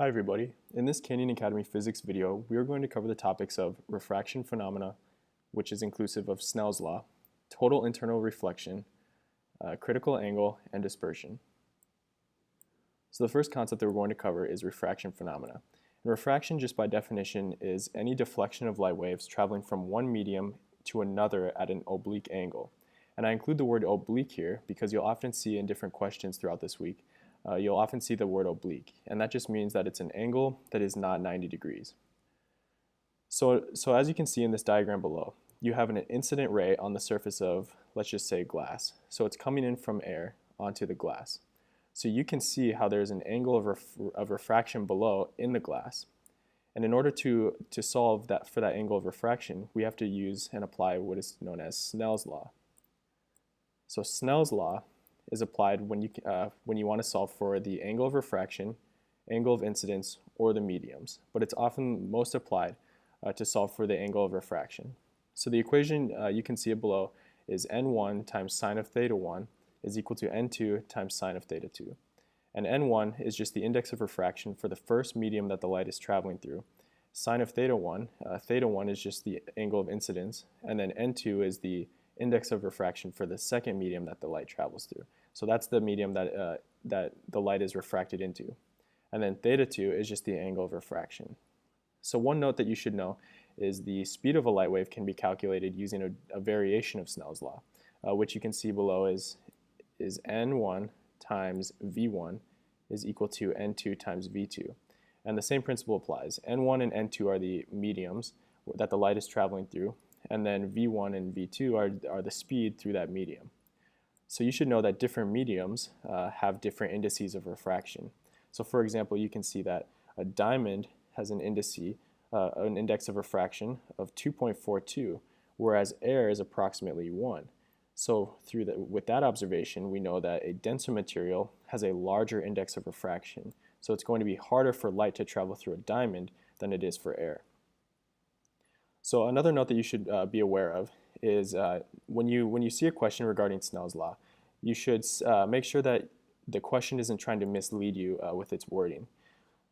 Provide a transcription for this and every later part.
Hi everybody. In this Canyon Academy physics video, we are going to cover the topics of refraction phenomena, which is inclusive of Snell's law, total internal reflection, critical angle, and dispersion. So the first concept that we're going to cover is refraction phenomena. And refraction, just by definition, is any deflection of light waves traveling from one medium to another at an oblique angle. And I include the word oblique here because you'll often see in different questions throughout this week you'll often see the word oblique, and that just means that it's an angle that is not 90 degrees. So as you can see in this diagram below, you have an incident ray on the surface of, let's just say, glass. So it's coming in from air onto the glass. So you can see how there's an angle of refraction below in the glass. And in order to solve that for that angle of refraction, we have to use and apply what is known as Snell's law. So Snell's law is applied when you want to solve for the angle of refraction, angle of incidence, or the mediums. But it's often most applied to solve for the angle of refraction. So the equation, you can see it below, is n1 times sine of theta 1 is equal to n2 times sine of theta 2. And n1 is just the index of refraction for the first medium that the light is traveling through. Sine of theta 1 is just the angle of incidence, and then n2 is the index of refraction for the second medium that the light travels through. So that's the medium that the light is refracted into. And then theta 2 is just the angle of refraction. So one note that you should know is the speed of a light wave can be calculated using a variation of Snell's law, which you can see below is n1 times v1 is equal to n2 times v2. And the same principle applies. n1 and n2 are the mediums that the light is traveling through, and then v1 and v2 are the speed through that medium. So you should know that different mediums have different indices of refraction. So for example, you can see that a diamond has an index of refraction of 2.42, whereas air is approximately 1. So with that observation, we know that a denser material has a larger index of refraction. So it's going to be harder for light to travel through a diamond than it is for air. So another note that you should be aware of is when you see a question regarding Snell's law, you should make sure that the question isn't trying to mislead you with its wording.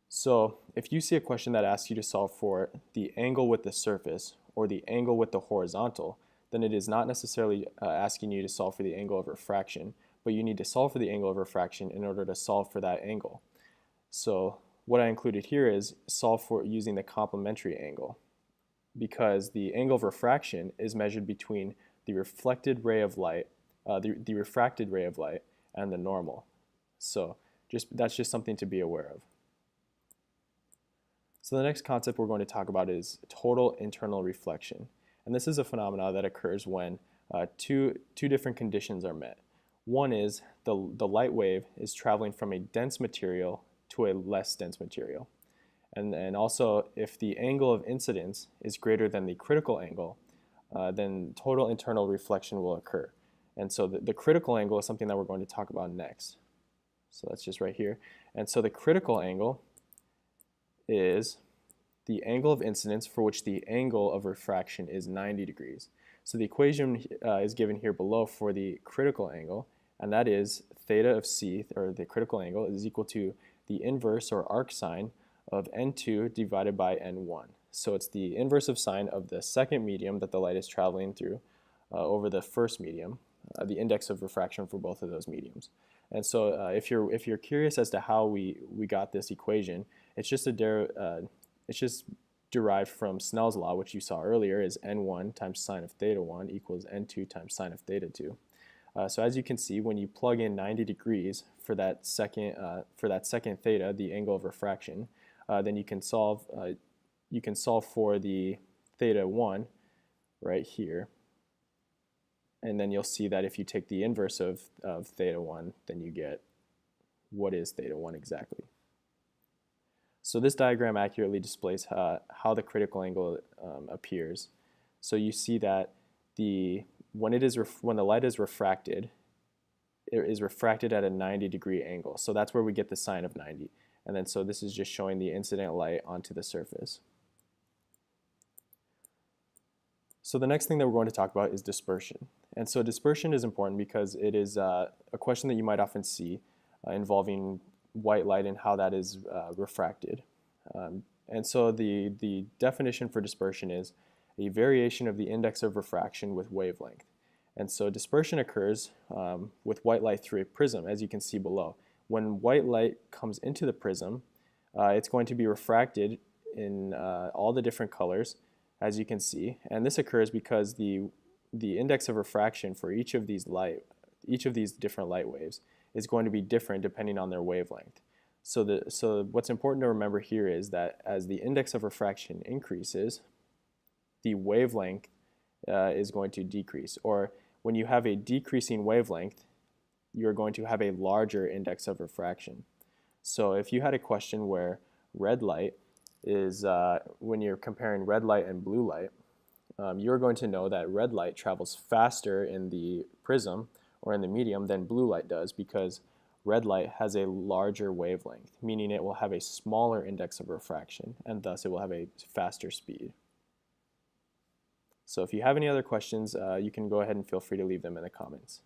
So if you see a question that asks you to solve for the angle with the surface or the angle with the horizontal, then it is not necessarily asking you to solve for the angle of refraction, but you need to solve for the angle of refraction in order to solve for that angle. So what I included here is solve for using the complementary angle, because the angle of refraction is measured between the reflected ray of light, the refracted ray of light, and the normal. So that's just something to be aware of. So the next concept we're going to talk about is total internal reflection. And this is a phenomenon that occurs when two different conditions are met. One is the light wave is traveling from a dense material to a less dense material. And also, if the angle of incidence is greater than the critical angle, then total internal reflection will occur. And so the critical angle is something that we're going to talk about next. So that's just right here. And so the critical angle is the angle of incidence for which the angle of refraction is 90 degrees. So the equation is given here below for the critical angle, and that is theta of c, or the critical angle, is equal to the inverse or arc sine of n2 divided by n1. So it's the inverse of sine of the second medium that the light is traveling through over the first medium, the index of refraction for both of those mediums. And so if you're curious as to how we got this equation, it's just derived from Snell's law, which you saw earlier is n1 times sine of theta 1 equals n2 times sine of theta 2. So as you can see, when you plug in 90 degrees for that second theta, the angle of refraction, then you can solve for the theta 1 right here. And then you'll see that if you take the inverse of theta 1, then you get what is theta 1 exactly. So this diagram accurately displays how the critical angle appears. So you see that when the light is refracted, it is refracted at a 90-degree angle. So that's where we get the sine of 90. And then so this is just showing the incident light onto the surface. So the next thing that we're going to talk about is dispersion. And so dispersion is important because it is a question that you might often see involving white light and how that is refracted. And so the definition for dispersion is a variation of the index of refraction with wavelength. And so dispersion occurs with white light through a prism, as you can see below. When white light comes into the prism, it's going to be refracted in all the different colors, as you can see. And this occurs because the index of refraction for each of these different light waves is going to be different depending on their wavelength. So what's important to remember here is that as the index of refraction increases, the wavelength is going to decrease. Or when you have a decreasing wavelength, you're going to have a larger index of refraction. So if you had a question where red light is, when you're comparing red light and blue light, you're going to know that red light travels faster in the prism or in the medium than blue light does, because red light has a larger wavelength, meaning it will have a smaller index of refraction, and thus it will have a faster speed. So if you have any other questions, you can go ahead and feel free to leave them in the comments.